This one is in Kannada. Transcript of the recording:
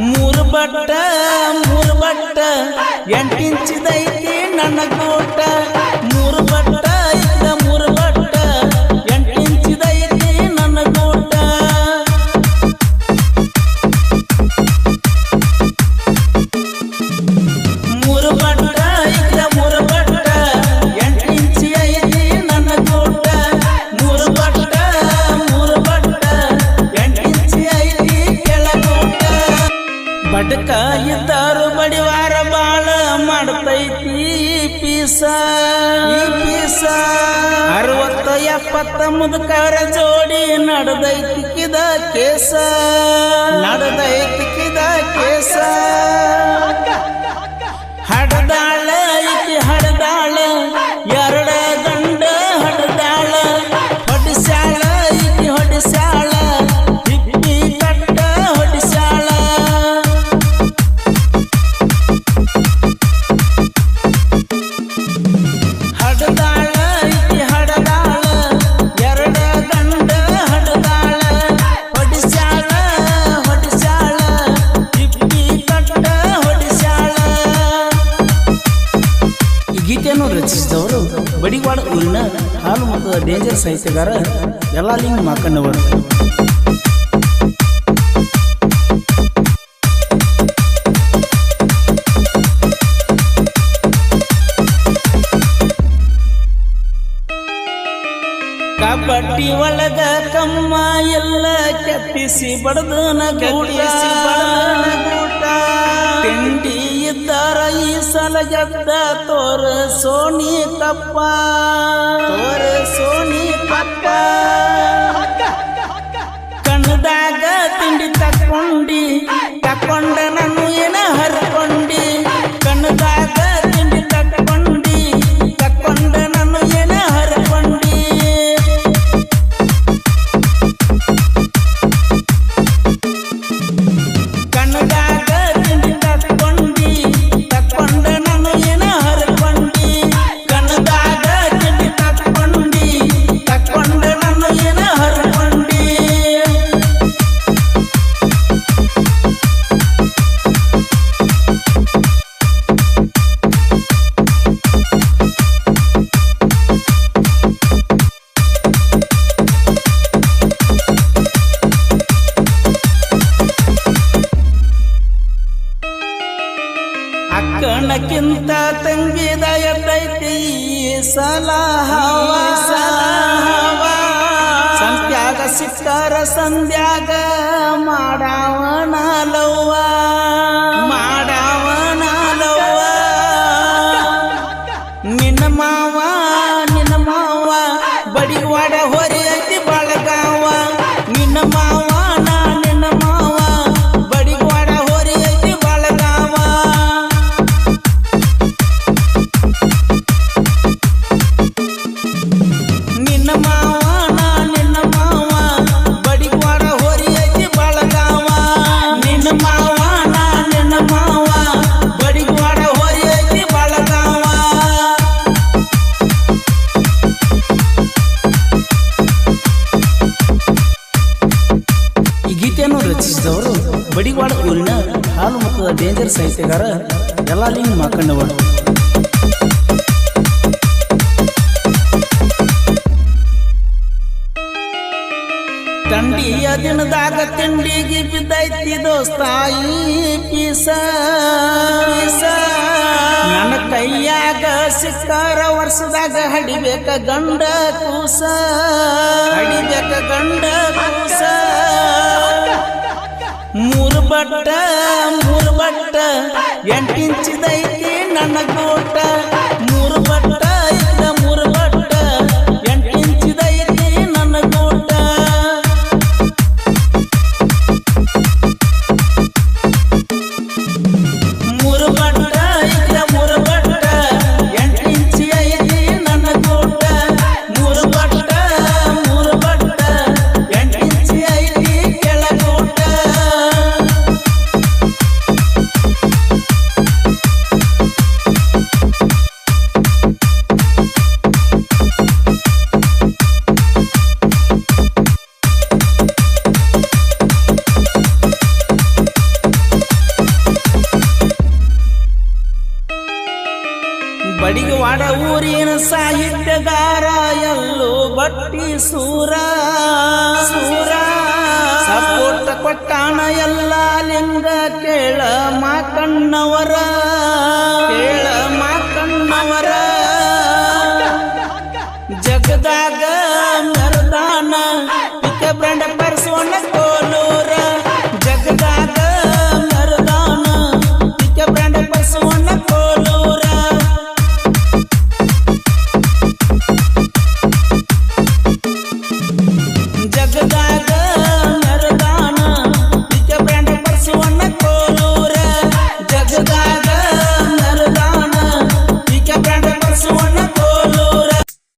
ಮೂರು ಬಟ್ಟ 8 ಇಂಚಿದೈತಿ ನನ್ನ ಗೂಟ ಮೂರು ಬಟ್ಟ 8 ಇಂಚಿದೈತಿ ನನ್ನ ಗೂಟ ಮೂರು ಬಟ್ಟ 8 ಇಂಚಿ ಐತಿ ನನ್ನ ಗೂಟ ಮೂರು ಬಟ್ಟ 8 ಇಂಚಿ ಐತಿ ಕೆಳಗೂಟ ಬಡಕ ಇದ್ದಾರು ಬಡಿವಾರ ಬಾಳ ಮಾಡ್ತೈತಿ ಪೀಸ 60-70 ಮುದುಕರ ಜೋಡಿ ನಡೆದೈತಿ ಕಿದ ಕೇಸ ಹಡದಾಳ ಈಕಿ ಹಡದಾಳ ಎರಡ ಗಂಡ ಹಡದಾಳ ಹೊಡಿಸ್ಯಾಳ ಈಕಿ ಹೊಡಿಸ್ಯಾಳ ಹಿಪ್ಪಿ ಕಟ್ಟ ಹೊಡಿಸ್ಯಾಳ ಹಡದಾಳ ಈಕಿ ಹಡದಾಳ ಎರಡ ಗಂಡ ಹಡದಾಳ ಹೊಡಿಸ್ಯಾಳ ಹಿಪ್ಪಿ ಕಟ್ಟ ಹೊಡಿಸ್ಯಾಳ ಈ ಗೀತೆಯನ್ನು ರಚಿಸಿದವರು ಬಡಿವಾಡ ಊರಿನ ಹಾಲು ಮತ್ತು ಡೇಂಜರ್ ಸಾಹಿತ್ಯಗಾರ ಯಲ್ಲಾಲಿಂಗ ಮಾಕಣ್ಣವರು. ಕಬಡ್ಡಿ ಒಳಗ ಕಮ್ಮ ಎಲ್ಲ ಕೆತ್ತಿಸಿ ಬಡದನ ಗೂಟ ತಿಂಡಿ ಇದ್ದಾರ ಈ ಸಲ ಗೆದ್ದ ತೋರ ಸೋನಿ ಕಪ್ಪ ಕಣ್ಣದಾಗ ತಿಂಡಿ ತಕ್ಕೊಂಡ ನಾನು ಏನ ಹರ್ಕೊಂಡಿ ಕಣ್ಣದಾಗ ತಿಂಡಿ ತಕ್ಕೊಂಡ ನಾನು ಏನ ಹರ್ಕೊಂಡಿ ಕಣ್ಣದಾಗ ತಿಂಡಿ ತಕ್ಕೊಂಡ ನಾನು ಏನ ಹರ್ಕೊಂಡಿ ಕಣ್ಣದಾಗ ತಿಂಡಿ ತಕ್ಕೊಂಡ ನಾನು ಏನ ಹರ್ಕೊಂಡಿ ಅಕ್ಕನಕ್ಕಿಂತ ತಂಗಿದ ಎದ್ದೈತಿ ಸಲ ಸಂತ್ಯಾಗ ಸಿಕ್ಕಾರ ಸಂಧ್ಯಾಗ ಮಾಡಾವಣ ಲವ್ವ ನಿನ್ನ ಮಾವ ಬಡಿವಾಡ ಹೊರಿ ಐತಿ ಬಳಗಾವ ನಿನ್ನ ಮಾವ ಬಡಿವಾಡ ಹೊರಿ ಐತಿ ಬಳಗಾವ ನಿನ್ನ ಮಾವ ಬಡಿವಾಡ ಹೊರಿ ಐತಿ ಬಳಗಾವ ನಿನ್ನ ಮಾವ ಬಡಿವಾಡ ಹೊರಿ ಐತಿ ಬಳಗಾವ ಈ ಗೀತೆಯನ್ನು ರಚಿಸಿದವರು ಬಡಿವಾಡ ಊರಿನ ಹಾಲು ಮತ್ತು ಡೇಂಜರ್ ಸಾಹಿತ್ಯಗಾರ ಯಲ್ಲಾಲಿಂಗ ಮಾಕಣ್ಣವರು. ತಂಡಿಯ ದಿನದಾಗ ತಿಂಡಿಗೆ ಬಿದ್ದೈತಿ ದೋಸ್ತಾಯಿ ಪೀಸ ನನ್ನ ಕೈಯಾಗ ಸಿಕ್ಕಾರ ವರ್ಷದಾಗ ಹಡಿಬೇಕ ಗಂಡ ಕೂಸ ಮೂರು ಬಟ್ಟ 8 ಇಂಚಿದೈತಿ ನನ್ನ ಗೂಟ ಮೂರು ಬಟ್ಟ 8 ಇಂಚಿದೈತಿ ನನ್ನ ಗೂಟ ಮೂರು ಬಟ್ಟ 8 ಇಂಚಿ ಐತಿ ನನ್ನ ಗೂಟ ಮೂರು ಬಟ್ಟ 8 ಇಂಚಿ ಐತಿ ಕೆಳಗೂಟ ಮುಂದಿನ ಸಾಹಿತ್ಯಗಾರ ಎಲ್ಲೋ ಬಟ್ಟಿ ಸೂರ ಸಪೋರ್ಟ್ ಕೊಟ್ಟಾನ ಎಲ್ಲ ಲಿಂಗ ಕೇಳ ಮಾಕಣ್ಣವರ ಜಗದಾಗ ಮರದಾನ ಬ್ರ್ಯಾಂಡ್